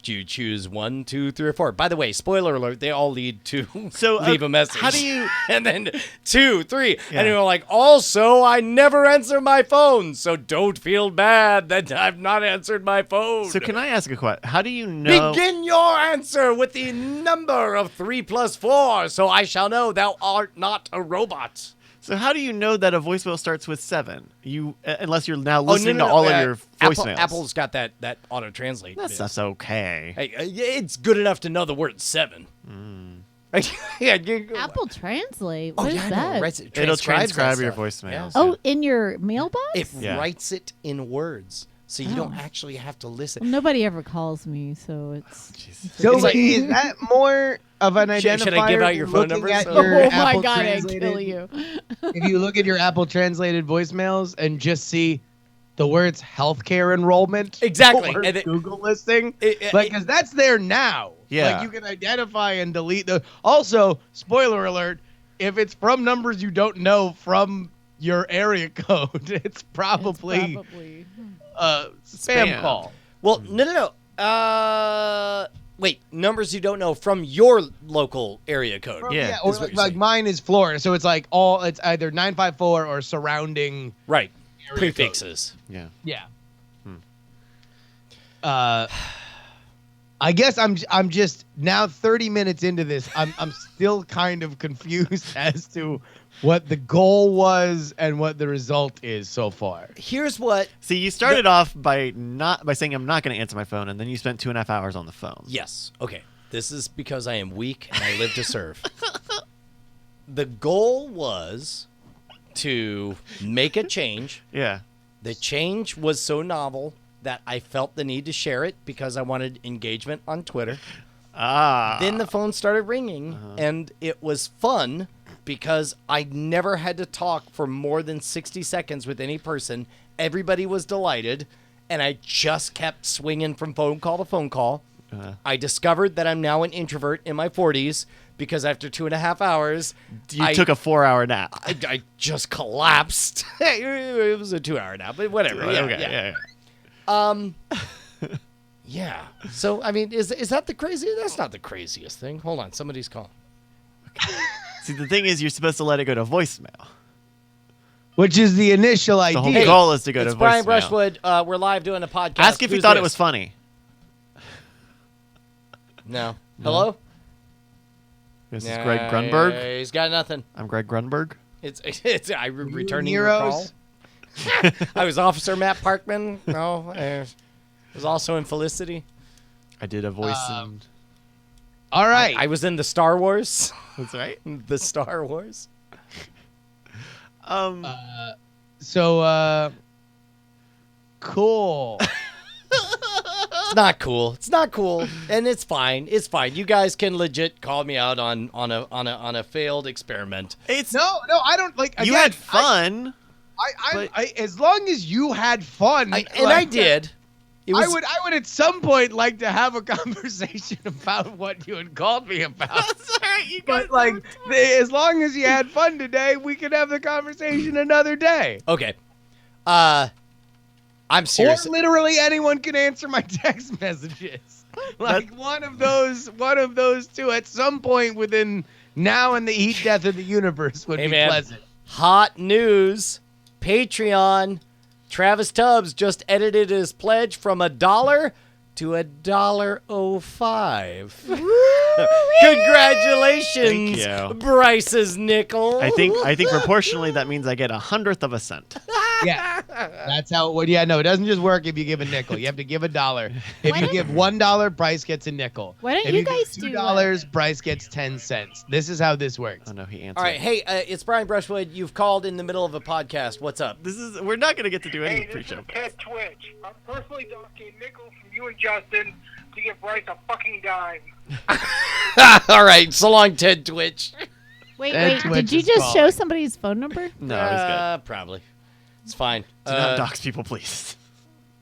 you choose 1, 2, 3, or 4. By the way, spoiler alert, they all lead to leave a message. How do you... And then 2, 3. Yeah. And you're like, also, I never answer my phone, so don't feel bad that I've not answered my phone. So can I ask a question? How do you know... Begin your answer with the number of 3 plus 4, so I shall know thou art not a robot. So how do you know that a voicemail starts with 7? Unless you're now listening to all of your voicemails. Apple's got that auto-translate. That stuff's okay. Hey, it's good enough to know the word 7. Yeah, Apple Translate. Oh, What is yeah, I know. that? It'll Transcribes transcribe that your stuff. voicemails. Yeah. Oh, in your mailbox? It Yeah. writes it in words, so you don't actually have to listen. Well, nobody ever calls me, so it's... So It's like- is that more of an identifier? Should I give out your phone looking number? at So- your Oh my Apple God, I'd Translated- kill you. If you look at your Apple translated voicemails and just see the words healthcare enrollment, Exactly. or And it- Google listing, It- because that's there now. Yeah. Like you can identify and delete the. Also, spoiler alert: if it's from numbers you don't know from your area code, it's probably a spam call. Well, no. Wait, numbers you don't know from your local area code. Yeah, or is what like, you're like saying. mine is Florida, so it's like it's either 954 or surrounding Right. area Prefixes. Yeah. Yeah. I guess I'm just now 30 minutes into this. I'm still kind of confused as to what the goal was and what the result is so far. Here's what. See, you started off by saying I'm not going to answer my phone, and then you spent 2.5 hours on the phone. Yes. Okay. This is because I am weak and I live to serve. The goal was to make a change. Yeah. The change was so novel that I felt the need to share it because I wanted engagement on Twitter. Then the phone started ringing, and it was fun because I never had to talk for more than 60 seconds with any person. Everybody was delighted, and I just kept swinging from phone call to phone call. I discovered that I'm now an introvert in my 40s because after 2.5 hours, You took a 4-hour nap. I just collapsed. It was a 2-hour nap, but whatever. Yeah, Okay. yeah. Yeah. Yeah. So, I mean, is that the craziest? That's not the craziest thing. Hold on. Somebody's calling. See, the thing is, you're supposed to let it go to voicemail. Which is the initial The idea. whole goal is to go It's to Brian voicemail. Brushwood. We're live doing a podcast. Ask if you Who's thought it this? was funny. No. Hello? This is Greg Grunberg. He's got nothing. I'm Greg Grunberg. It's returning your call. Heroes. I was Officer Matt Parkman. No, I was also in Felicity. I did a voice in... All right. I was in the Star Wars. That's right. The Star Wars. So, cool. It's not cool. It's not cool, and it's fine. It's fine. You guys can legit call me out on a failed experiment. It's No, I don't like. you again, had fun. I as long as you had fun, I did. It was, I would at some point like to have a conversation about what you had called me about. That's all right. You guys But like, as long as you had fun today, we could have the conversation another day. okay. I'm serious. Or literally anyone can answer my text messages. Like one of those two at some point within now and the heat death of the universe would Hey, be man. pleasant. Hot news. Patreon. Travis Tubbs just edited his pledge from $1 to $1.05. Congratulations, Thank you. Bryce's nickel. I think proportionally that means I get 1/100 of a cent. Yeah, that's how it would. Yeah, no, it doesn't just work if you give a nickel. You have to give $1. If Why you don't- give $1, Bryce gets a nickel. Why don't if you you guys give do $2, Bryce gets 10 cents. This is how this works. Oh no, he answered. All right, hey, it's Brian Brushwood. You've called in the middle of a podcast. What's up? We're not gonna get to do any Hey, this is pre-show. Ted Twitch. I'm personally docking a nickel from you and Justin to give Bryce a fucking dime. All right, so long, Ted Twitch. Wait, That did Twitch you is just calling. show somebody's phone number? No, he's good. Probably. It's fine. Do not dox people, please.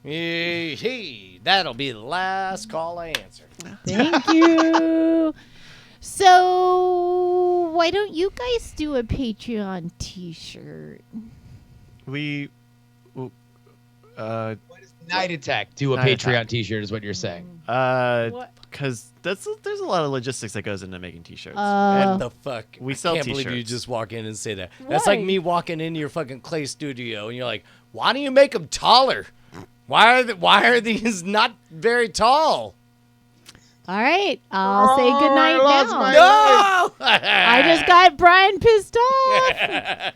Hey, that'll be the last call I answer. Thank you. So, why don't you guys do a Patreon T-shirt? We, Night Attack do a Night Patreon Attack. T-shirt is what you're saying. What? because there's a lot of logistics that goes into making t-shirts. What the fuck? We sell I can't believe you t-shirts. just walk in and say that. That's like Why? me walking into your fucking clay studio and you're like, why do you make them taller? Why are these not very tall? All right, I'll say Oh, goodnight I lost now. my- No! I just got Brian pissed off.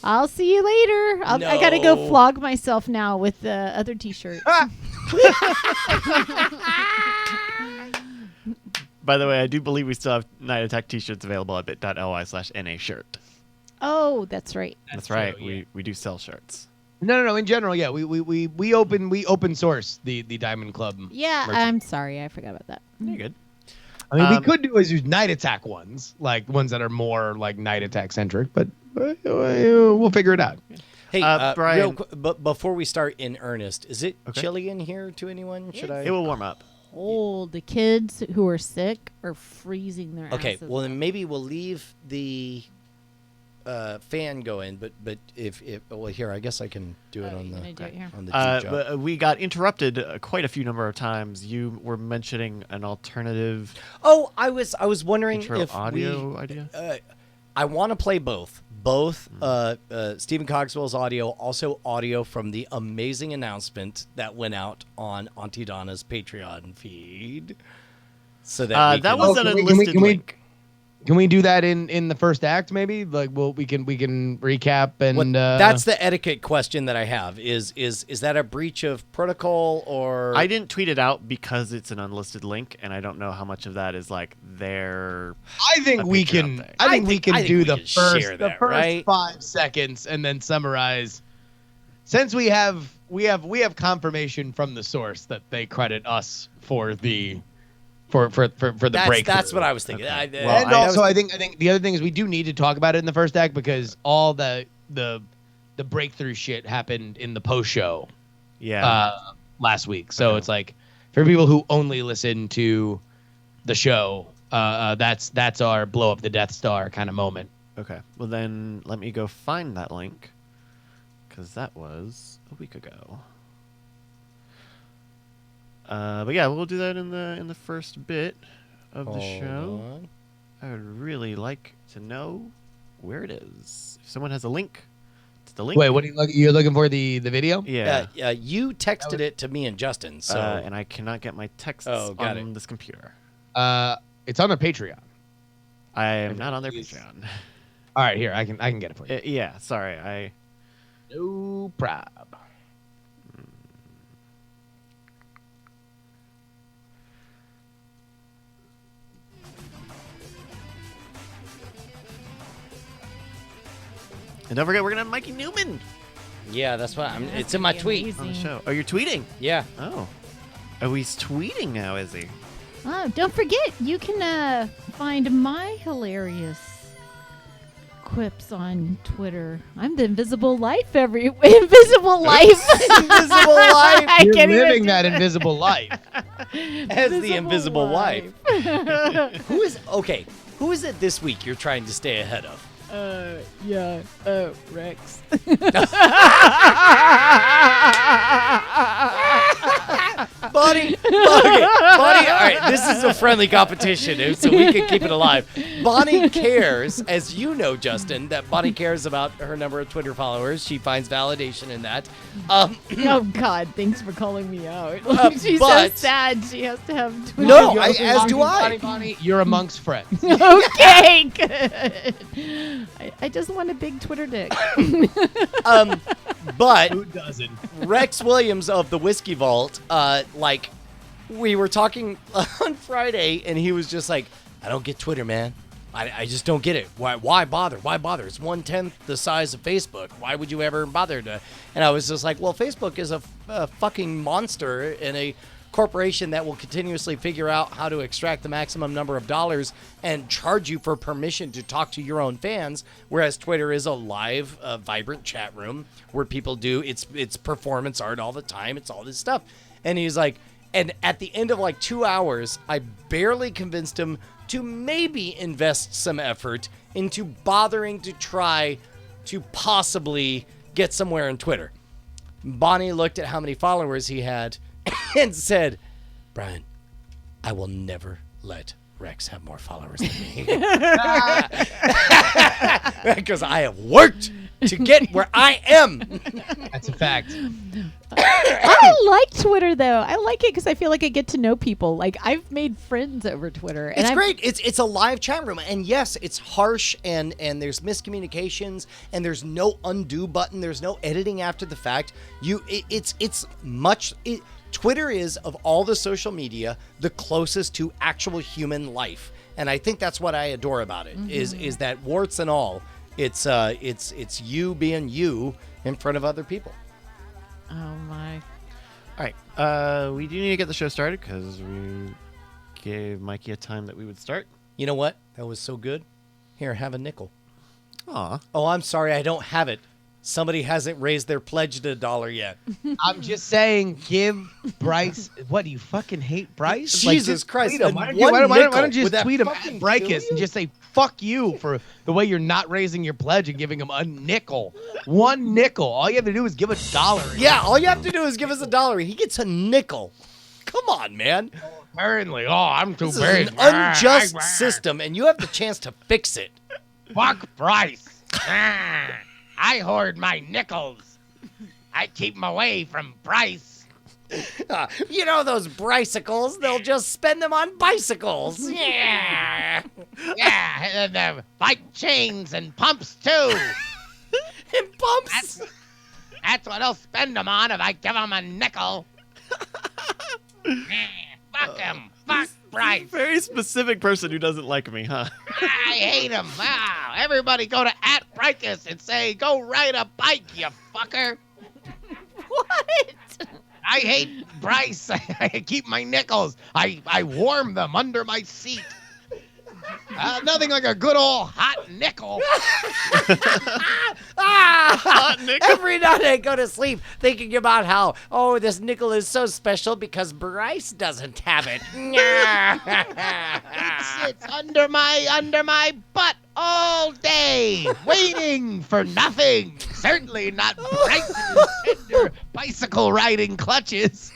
I'll see you later. I gotta go No. flog myself now with the other T-shirt. By the way, I do believe we still have Night Attack t-shirts available at bit.ly/NA shirt. Oh, that's right. That's right. true, yeah. We do sell shirts. No. In general, yeah, we open source the Diamond Club. Yeah, merch. I'm sorry, I forgot about that. You're good. I mean, we Um, could do is use Night Attack ones, like ones that are more like Night Attack centric, but we'll figure it out. Hey, Brian- real quick, but before we start in earnest, is it Okay. chilly in here to anyone? Should I? It will warm up. Oh, the kids who are sick are freezing their Okay, asses well off. then maybe we'll leave the fan going, but if well here I guess I can do it Oh, on you're the gonna do it here. on the But G-Job. we got interrupted quite a few number of times. You were mentioning an alternative Oh, I was wondering intro if audio idea. I want to play both, both Stephen Cogswell's audio, also audio from the amazing announcement that went out on Auntie Donna's Patreon feed. So that that was an unlisted link. Can we do that in the first act? Maybe like we can recap and that's the etiquette question that I have. Is that a breach of protocol or? I didn't tweet it out because it's an unlisted link, and I don't know how much of that is like their. I think we can. thing. I think we can do the share first that, right? 5 seconds and then summarize. Since we have confirmation from the source that they credit us for the. For the breakthrough. That's what I was thinking. Okay. And also, I think the other thing is we do need to talk about it in the first act because all the breakthrough shit happened in the post show. Yeah. Last week. So it's like for people who only listen to the show, that's our blow up the Death Star kind of moment. Okay. Well, then let me go find that link because that was a week ago. But yeah, we'll do that in the first bit of the show. I would really like to know where it is. If someone has a link to the link. Wait, what are you're looking for the video? Yeah. You texted it to me and Justin. So and I cannot get my texts on this computer. It's on their Patreon. I am not on their Patreon. All right, here I can get it for you. Yeah, sorry. No problem. And don't forget, we're gonna have Mikey Newman yeah, that's what it's in my tweet on the show. Oh, you're tweeting? Yeah. Oh, he's tweeting now, is he? Oh, don't forget, you can find my hilarious quips on Twitter. I'm the Invisible Life. Invisible Life. Invisible Life. I You're can't even living do that invisible life. As the invisible wife. Who is it this week you're trying to stay ahead of? Rex. Buddy. All right, this is a friendly competition, so we can keep it alive. Bonnie cares, as you know, Justin, that Bonnie cares about her number of Twitter followers. She finds validation in that. Oh God, thanks for calling me out. She's but- so sad. She has to have Twitter. No, as do I. Bonnie, you're amongst friends. Okay, good. I just want a big Twitter dick. But Who doesn't? Rex Williams of the Whiskey Vault, we were talking on Friday, and he was just like, I don't get Twitter, man. I just don't get it. Why bother? Why bother? It's 1/10 the size of Facebook. Why would you ever bother to? And I was just like, well, Facebook is a fucking monster and a corporation that will continuously figure out how to extract the maximum number of dollars and charge you for permission to talk to your own fans, whereas Twitter is a live, vibrant chat room where people do it's performance art all the time. It's all this stuff. And he's like, and at the end of like 2 hours, I barely convinced him to maybe invest some effort into bothering to try to possibly get somewhere on Twitter. Bonnie looked at how many followers he had and said, Brian, I will never let Rex have more followers than me. Because I have worked to get where I am. That's a fact. I like Twitter though. I like it because I feel like I get to know people. Like I've made friends over Twitter. And It's great. It's a live chat room, and yes, it's harsh, and there's miscommunications, and there's no undo button. There's no editing after the fact. Twitter is, of all the social media, the closest to actual human life, and I think that's what I adore about it. Is that warts and all, it's you being you in front of other people. Oh my. All right. We do need to get the show started because we gave Mikey a time that we would start. You know what? That was so good. Here, have a nickel. Aw. Oh, I'm sorry, I don't have it. Somebody hasn't raised their pledge to $1 yet. I'm just saying, give Bryce. What do you fucking hate Bryce? Jesus Christ! Tweet him. Why one don't nickel. you just Would that tweet him fucking at Brycus kill and you? just say fuck you for the way you're not raising your pledge and giving him a nickel. One nickel. All you have to do is give $1. Yeah, all you have to do is give us $1. He gets a nickel. Come on, man. Apparently, I'm too This is big. an unjust system, and you have the chance to fix it. Fuck Bryce. I hoard my nickels. I keep them away from Bryce. You know those bicycles? They'll just spend them on bicycles. Yeah. Yeah, and bike chains and pumps too. And pumps. That's what he'll spend them on if I give him a nickel. Fuck him. Fuck Bryce. Very specific person who doesn't like me, huh? I hate him. Wow. Everybody go to @Brycus and say, go ride a bike, you fucker. What? I hate Bryce. I keep my nickels. I warm them under my seat. Nothing like a good old hot nickel. Hot nickel. Every night I go to sleep thinking about how, oh, this nickel is so special because Bryce doesn't have it. It sits under my butt all day, waiting for nothing. Certainly not Bryce's tender bicycle riding clutches.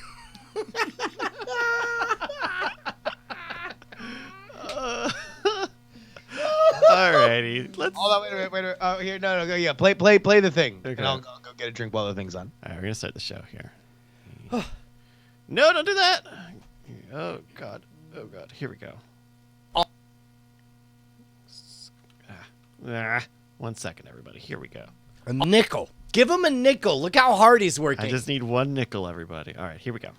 Alrighty, let's. Hold on, wait a minute. Oh, here, no, yeah, play the thing, Okay. and I'll go get a drink while the thing's on. All right, we're gonna start the show here. No, don't do that. Oh God. Here we go. 1 second, everybody. Here we go. A nickel. Give him a nickel. Look how hard he's working. I just need one nickel, everybody. All right, here we go.